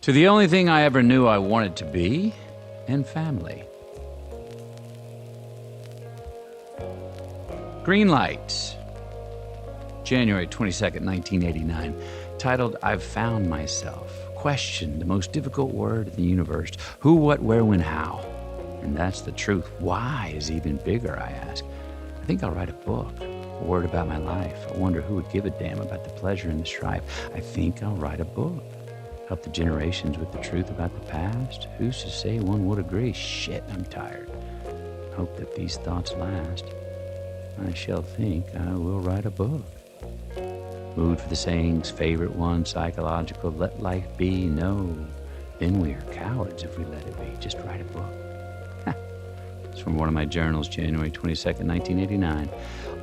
To the only thing I ever knew I wanted to be, and family. Green Light, January 22nd, 1989, titled, I've Found Myself. Question, the most difficult word in the universe. Who, what, where, when, how? And that's the truth. Why is even bigger, I ask. I think I'll write a book, a word about my life. I wonder who would give a damn about the pleasure and the strife. I think I'll write a book. Help the generations with the truth about the past. Who's to say one would agree? Shit, I'm tired. Hope that these thoughts last. I shall think I will write a book. Mood for the sayings, favorite one, psychological, let life be, no. Then we are cowards if we let it be. Just write a book. It's from one of my journals, January 22nd, 1989.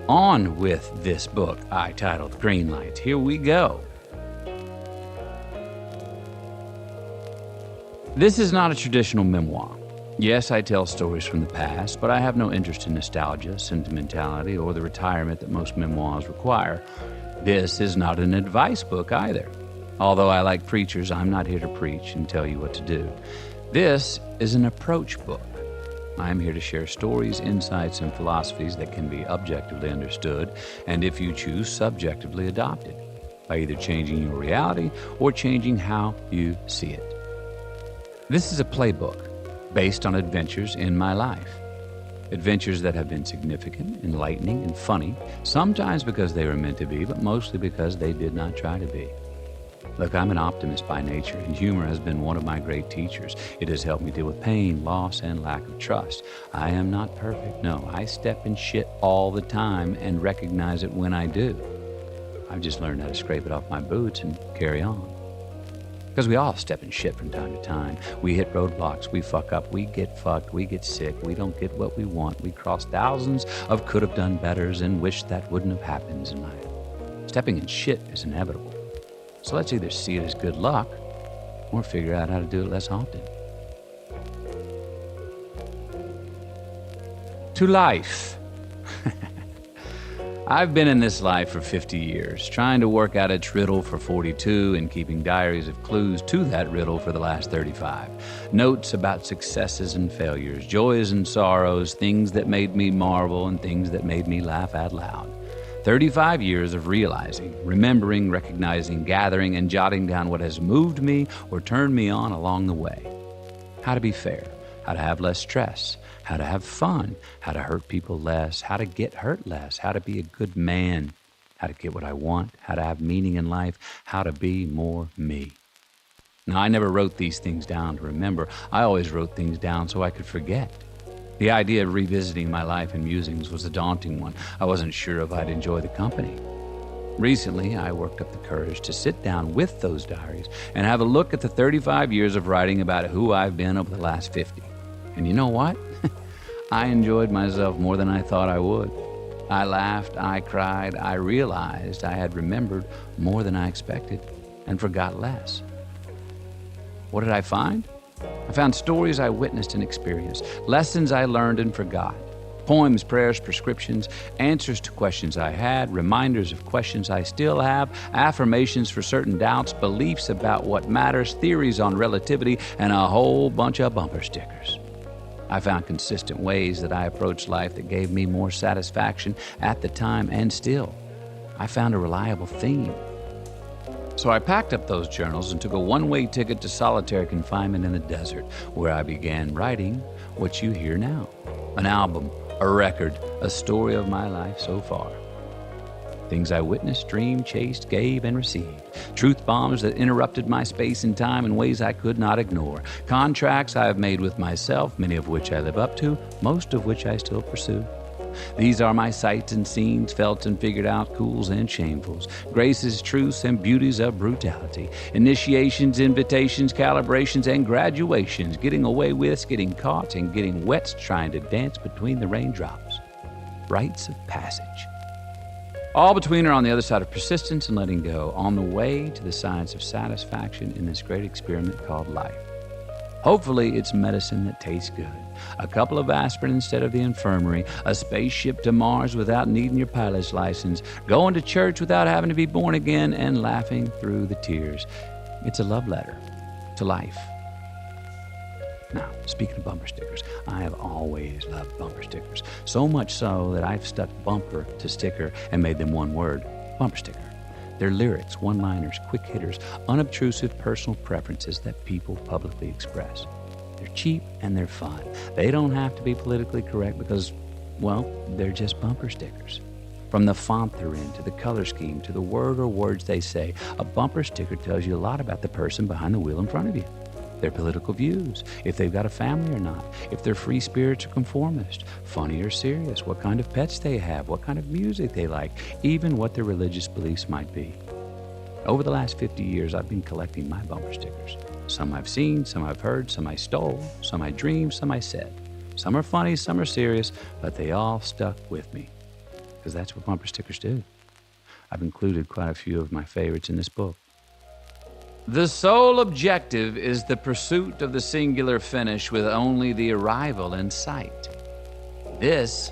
On with this book I titled Green Light. Here we go. This is not a traditional memoir. Yes, I tell stories from the past, but I have no interest in nostalgia, sentimentality, or the retirement that most memoirs require. This is not an advice book either. Although I like preachers, I'm not here to preach and tell you what to do. This is an approach book. I'm here to share stories, insights, and philosophies that can be objectively understood, and if you choose, subjectively adopted, by either changing your reality or changing how you see it. This is a playbook based on adventures in my life. Adventures that have been significant, enlightening, and funny, sometimes because they were meant to be, but mostly because they did not try to be. Look, I'm an optimist by nature, and humor has been one of my great teachers. It has helped me deal with pain, loss, and lack of trust. I am not perfect. No, I step in shit all the time and recognize it when I do. I've just learned how to scrape it off my boots and carry on. Because we all step in shit from time to time. We hit roadblocks, we fuck up, we get fucked, we get sick, we don't get what we want. We cross thousands of could-have-done betters and wish that wouldn't have happened in life. Stepping in shit is inevitable. So let's either see it as good luck or figure out how to do it less often. To life. I've been in this life for 50 years, trying to work out its riddle for 42 and keeping diaries of clues to that riddle for the last 35. Notes about successes and failures, joys and sorrows, things that made me marvel and things that made me laugh out loud. 35 years of realizing, remembering, recognizing, gathering, and jotting down what has moved me or turned me on along the way. How to be fair, how to have less stress, how to have fun, how to hurt people less, how to get hurt less, how to be a good man, how to get what I want, how to have meaning in life, how to be more me. Now, I never wrote these things down to remember. I always wrote things down so I could forget. The idea of revisiting my life in musings was a daunting one. I wasn't sure if I'd enjoy the company. Recently, I worked up the courage to sit down with those diaries and have a look at the 35 years of writing about who I've been over the last 50. And you know what? I enjoyed myself more than I thought I would. I laughed, I cried, I realized I had remembered more than I expected and forgot less. What did I find? I found stories I witnessed and experienced, lessons I learned and forgot, poems, prayers, prescriptions, answers to questions I had, reminders of questions I still have, affirmations for certain doubts, beliefs about what matters, theories on relativity, and a whole bunch of bumper stickers. I found consistent ways that I approached life that gave me more satisfaction at the time and still. I found a reliable theme. So I packed up those journals and took a one-way ticket to solitary confinement in the desert, where I began writing what you hear now. An album, a record, a story of my life so far. Things I witnessed, dreamed, chased, gave, and received. Truth bombs that interrupted my space and time in ways I could not ignore. Contracts I have made with myself, many of which I live up to, most of which I still pursue. These are my sights and scenes, felt and figured out, cools and shamefuls, graces, truths, and beauties of brutality, initiations, invitations, calibrations, and graduations, getting away with, getting caught, and getting wet, trying to dance between the raindrops. Rites of passage. All between are on the other side of persistence and letting go, on the way to the science of satisfaction in this great experiment called life. Hopefully, it's medicine that tastes good. A couple of aspirin instead of the infirmary, a spaceship to Mars without needing your pilot's license, going to church without having to be born again, and laughing through the tears. It's a love letter. to life. Now, speaking of bumper stickers, I have always loved bumper stickers. So much so that I've stuck bumper to sticker and made them one word, bumper sticker. They're lyrics, one-liners, quick hitters, unobtrusive personal preferences that people publicly express. They're cheap and they're fun. They don't have to be politically correct because, well, they're just bumper stickers. From the font they're in, to the color scheme, to the word or words they say, a bumper sticker tells you a lot about the person behind the wheel in front of you. Their political views, if they've got a family or not, if they're free spirits or conformist, funny or serious, what kind of pets they have, what kind of music they like, even what their religious beliefs might be. Over the last 50 years, I've been collecting my bumper stickers. Some I've seen, some I've heard, some I stole, some I dreamed, some I said. Some are funny, some are serious, but they all stuck with me. Because that's what bumper stickers do. I've included quite a few of my favorites in this book. The sole objective is the pursuit of the singular finish with only the arrival in sight. This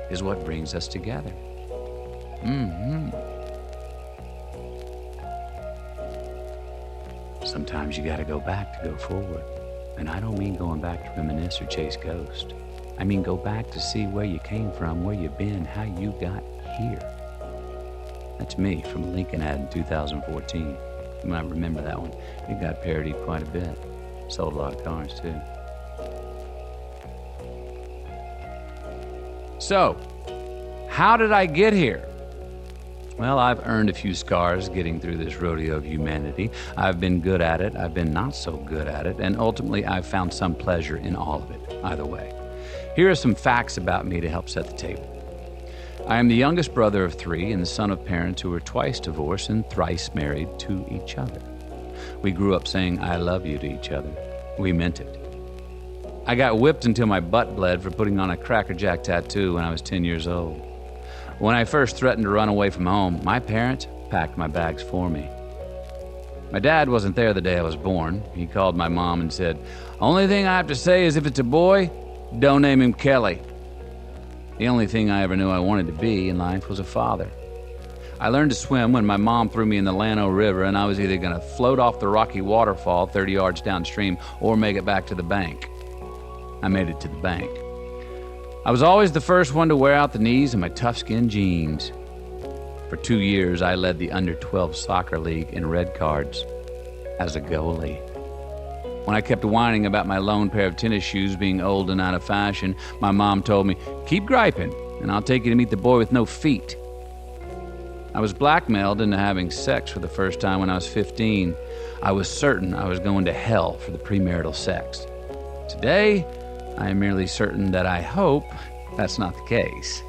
is what brings us together. Sometimes you gotta go back to go forward. And I don't mean going back to reminisce or chase ghosts. I mean go back to see where you came from, where you've been, how you got here. That's me from a Lincoln ad in 2014. You might remember that one. It got parodied quite a bit. Sold a lot of cars, too. So, how did I get here? Well, I've earned a few scars getting through this rodeo of humanity. I've been good at it, I've been not so good at it, and ultimately I've found some pleasure in all of it, either way. Here are some facts about me to help set the table. I am the youngest brother of 3 and the son of parents who were twice divorced and thrice married to each other. We grew up saying, "I love you" to each other. We meant it. I got whipped until my butt bled for putting on a Cracker Jack tattoo when I was 10 years old. When I first threatened to run away from home, my parents packed my bags for me. My dad wasn't there the day I was born. He called my mom and said, "Only thing I have to say is if it's a boy, don't name him Kelly." The only thing I ever knew I wanted to be in life was a father. I learned to swim when my mom threw me in the Llano River, and I was either going to float off the rocky waterfall 30 yards downstream or make it back to the bank. I made it to the bank. I was always the first one to wear out the knees in my tough-skin jeans. For 2 years, I led the under-12 soccer league in red cards as a goalie. When I kept whining about my lone pair of tennis shoes being old and out of fashion, my mom told me, "Keep griping, and I'll take you to meet the boy with no feet." I was blackmailed into having sex for the first time when I was 15. I was certain I was going to hell for the premarital sex. Today, I am merely certain that I hope that's not the case.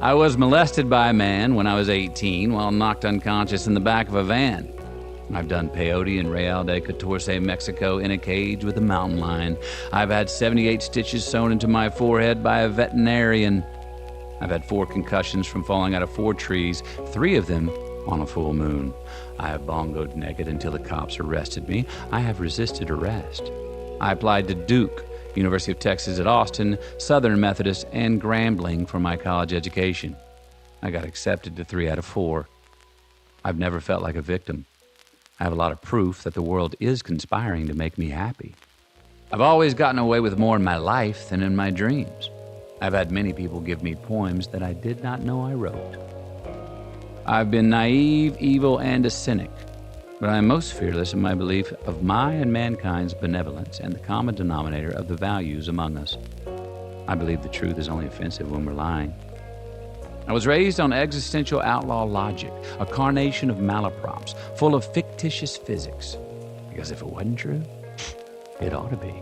I was molested by a man when I was 18 while knocked unconscious in the back of a van. I've done peyote in Real de 14, Mexico in a cage with a mountain lion. I've had 78 stitches sewn into my forehead by a veterinarian. I've had 4 concussions from falling out of 4 trees, 3 of them on a full moon. I have bongoed naked until the cops arrested me. I have resisted arrest. I applied to Duke, University of Texas at Austin, Southern Methodist, and Grambling for my college education. I got accepted to 3 out of 4. I've never felt like a victim. I have a lot of proof that the world is conspiring to make me happy. I've always gotten away with more in my life than in my dreams. I've had many people give me poems that I did not know I wrote. I've been naive, evil, and a cynic, but I am most fearless in my belief of my and mankind's benevolence and the common denominator of the values among us. I believe the truth is only offensive when we're lying. I was raised on existential outlaw logic, a carnation of malaprops, full of fictitious physics. Because if it wasn't true, it ought to be.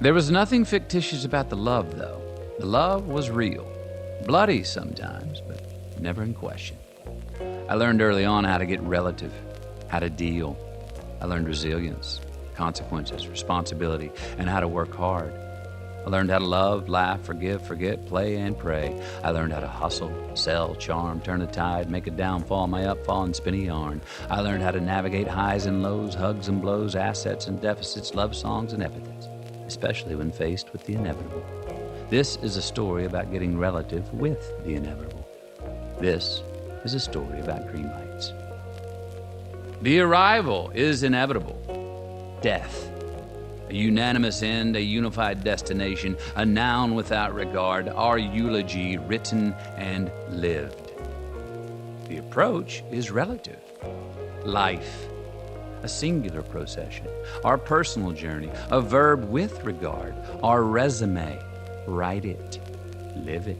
There was nothing fictitious about the love, though. The love was real. Bloody sometimes, but never in question. I learned early on how to get relative, how to deal. I learned resilience, consequences, responsibility, and how to work hard. I learned how to love, laugh, forgive, forget, play, and pray. I learned how to hustle, sell, charm, turn a tide, make a downfall, my upfall, and spin a yarn. I learned how to navigate highs and lows, hugs and blows, assets and deficits, love songs and epithets, especially when faced with the inevitable. This is a story about getting relative with the inevitable. This is a story about green lights. The arrival is inevitable. Death. A unanimous end, a unified destination, a noun without regard, our eulogy written and lived. The approach is relative. Life, a singular procession, our personal journey, a verb with regard, our resume, write it, live it.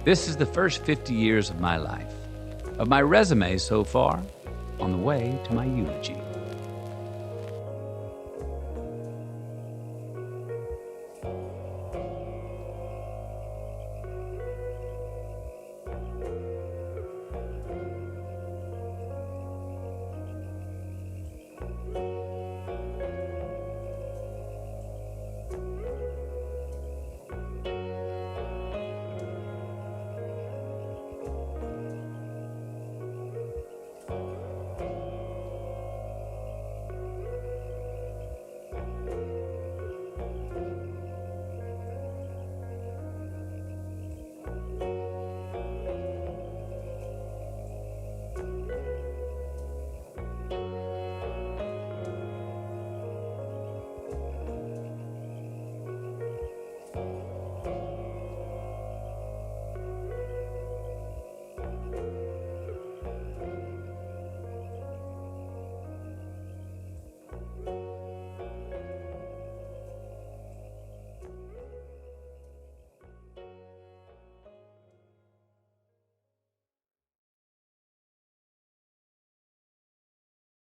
This is the first 50 years of my life, of my resume so far, on the way to my eulogy.